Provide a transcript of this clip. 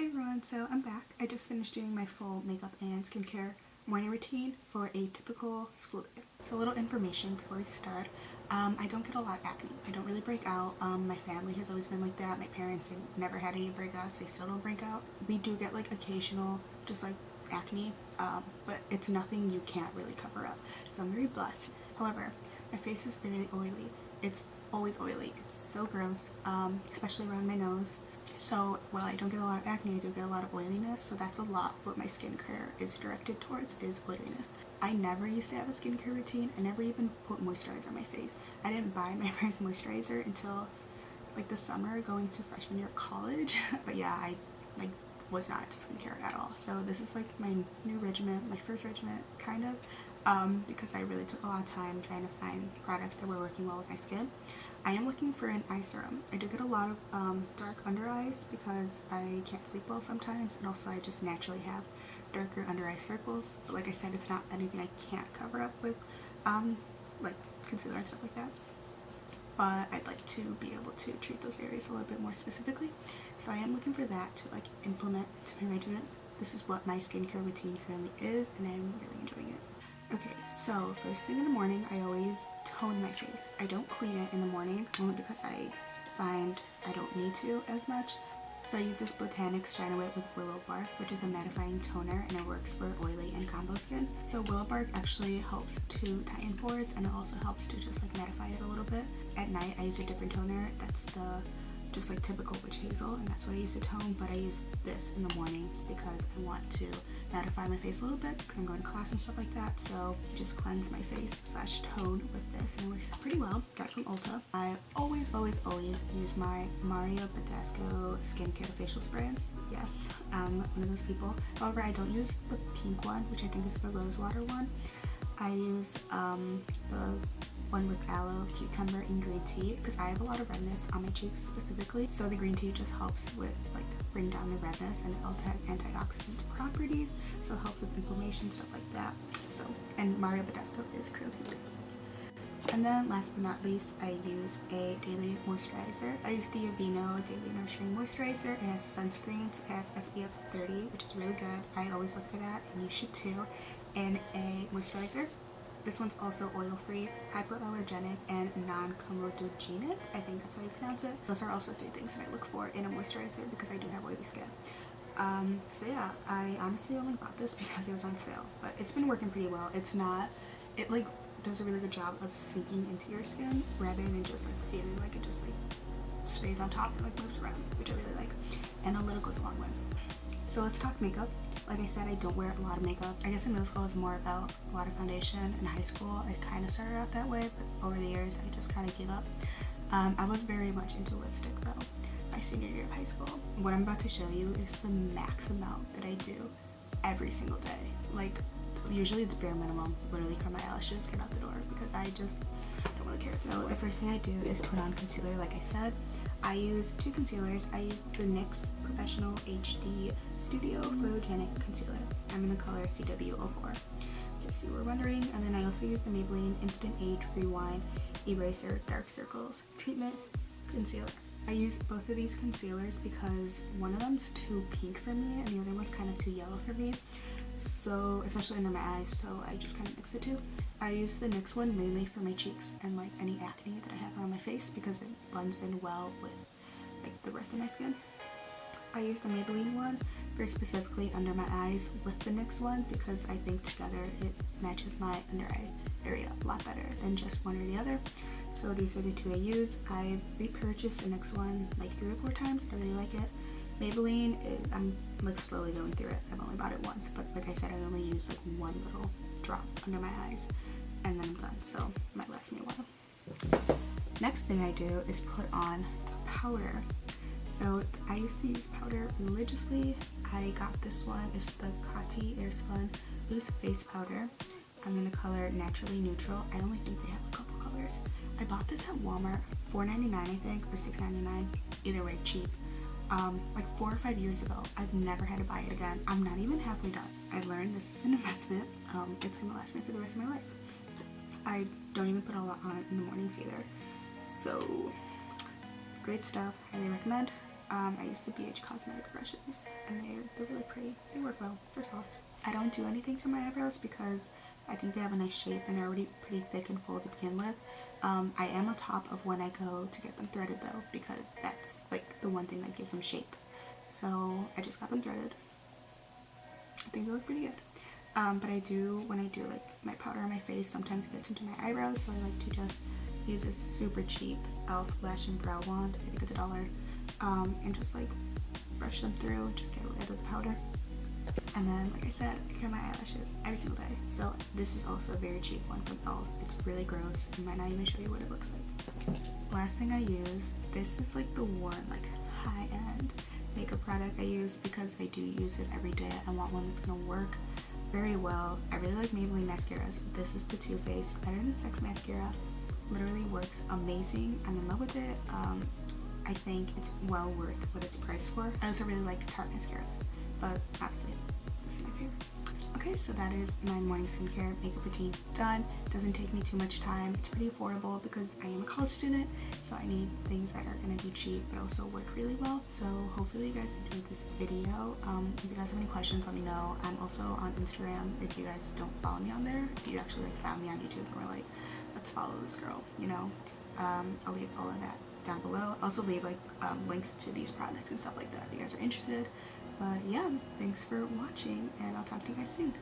Hi everyone, so I'm back. I just finished doing my full makeup and skincare morning routine for a typical school day. So a little information before we start. I don't get a lot of acne. I don't really break out. My family has always been like that. My parents, they never had any breakouts. They still don't break out. We do get like occasional, just like acne, but it's nothing you can't really cover up. So I'm very blessed. However, my face is very oily. It's always oily. It's so gross, especially around my nose. So while I don't get a lot of acne, I do get a lot of oiliness, so that's a lot what my skincare is directed towards, is oiliness. I never used to have a skincare routine. I never even put moisturizer on my face. I didn't buy my first moisturizer until like the summer going to freshman year of college. But yeah, I like was not into skincare at all. So this is like my new regimen, my first regimen kind of, because I really took a lot of time trying to find products that were working well with my skin. I am looking for an eye serum. I do get a lot of dark under eyes because I can't sleep well sometimes, and also I just naturally have darker under eye circles. But like I said, it's not anything I can't cover up with like concealer and stuff like that. But I'd like to be able to treat those areas a little bit more specifically. So I am looking for that to like implement into my regimen. This is what my skincare routine currently is, and I'm really enjoying it. Okay, so first thing in the morning, I always tone my face. I don't clean it in the morning, only because I find I don't need to as much. So I use this Botanics Shine Away with Willow Bark, which is a mattifying toner, and it works for oily and combo skin. So Willow Bark actually helps to tighten pores, and it also helps to just like mattify it a little bit. At night, I use a different toner. That's the just like typical witch hazel, and that's what I use to tone, but I use this in the mornings because I want to mattify my face a little bit because I'm going to class and stuff like that. So just cleanse my face slash tone with this, and it works pretty well. Got it from Ulta. I always use my Mario Badescu skincare facial spray. Yes, I'm one of those people. However, I don't use the pink one, which I think is the rose water one. I use the one with aloe, cucumber, and green tea because I have a lot of redness on my cheeks specifically. So the green tea just helps with like bring down the redness, and it also has antioxidant properties, so it helps with inflammation, stuff like that. So, and Mario Badescu is cruelty free. And then last but not least, I use a daily moisturizer. I use the Aveeno Daily Nourishing Moisturizer. It has sunscreens, it has SPF 30, which is really good. I always look for that, and you should too. And a moisturizer. This one's also oil-free, hypoallergenic, and non-comedogenic. I think that's how you pronounce it. Those are also 3 things that I look for in a moisturizer because I do have oily skin. So yeah, I honestly only bought this because it was on sale, but it's been working pretty well. It like does a really good job of sinking into your skin rather than just like feeling like it just like stays on top and like moves around, which I really like. And a little goes a long way. So let's talk makeup. Like I said, I don't wear a lot of makeup. I guess in middle school it was more about a lot of foundation. In high school I kind of started out that way, but over the years I just kind of gave up. I was very much into lipstick though my senior year of high school. What I'm about to show you is the max amount that I do every single day. Like usually it's bare minimum, literally curl my eyelashes, get out the door, because I just don't really care. So the first thing I do is put on concealer. Like I said, I use 2 concealers. I use the NYX Professional HD Studio Photogenic Concealer. I'm in the color CW04, just so you were wondering. And then I also use the Maybelline Instant Age Rewind Eraser Dark Circles Treatment Concealer. I use both of these concealers because one of them's too pink for me and the other one's kind of too yellow for me. So, especially under my eyes, so I just kind of mix the two. I use the NYX one mainly for my cheeks and like any acne that I have on my face because it blends in well with like the rest of my skin. I use the Maybelline one very specifically under my eyes with the NYX one because I think together it matches my under eye area a lot better than just one or the other. So these are the 2 I use. I repurchased the NYX one like 3 or 4 times. I really like it. Maybelline, I'm like slowly going through it. I've only bought it once, but like I said, I only use like 1 little drop under my eyes and then I'm done, so it might last me a while. Next thing I do is put on powder. So I used to use powder religiously. I got this one. It's the Coty Airspun Loose Face Powder. I'm in the color Naturally Neutral. I only think they have a couple colors. I bought this at Walmart, $4.99 I think, or $6.99. Either way, cheap. Like 4 or 5 years ago. I've never had to buy it again. I'm not even halfway done. I learned this is an investment. It's gonna last me for the rest of my life. I don't even put a lot on it in the mornings either. So, great stuff. Highly recommend. I use the BH Cosmetic brushes, and they're really pretty. They work well. They're soft. I don't do anything to my eyebrows because I think they have a nice shape and they're already pretty thick and full to begin with. I am on top of when I go to get them threaded though, because that's like the one thing that gives them shape. So I just got them threaded. I think they look pretty good. But I do, when I do like my powder on my face, sometimes it gets into my eyebrows, so I like to just use this super cheap e.l.f. Lash and Brow Wand, I think it's $1, and just like brush them through, just get rid of the powder. And then, like I said, I care my eyelashes every single day. So this is also a very cheap one from e.l.f. It's really gross. I might not even show you what it looks like. Last thing I use, this is like the one like high-end makeup product I use because I do use it every day. I want one that's gonna work very well. I really like Maybelline mascaras, but this is the Too Faced Better Than Sex mascara. Literally works amazing. I'm in love with it. I think it's well worth what it's priced for. I also really like Tarte mascaras, but obviously this is my favorite. Okay, so that is my morning skincare makeup routine done. It doesn't take me too much time. It's pretty affordable because I am a college student, so I need things that are gonna be cheap but also work really well. So hopefully you guys enjoyed this video. If you guys have any questions, let me know. I'm also on Instagram. If you guys don't follow me on there, if you actually like found me on YouTube and were like, let's follow this girl, you know, I'll leave all of that down below. I'll also leave like links to these products and stuff like that if you guys are interested. But yeah, thanks for watching, and I'll talk to you guys soon.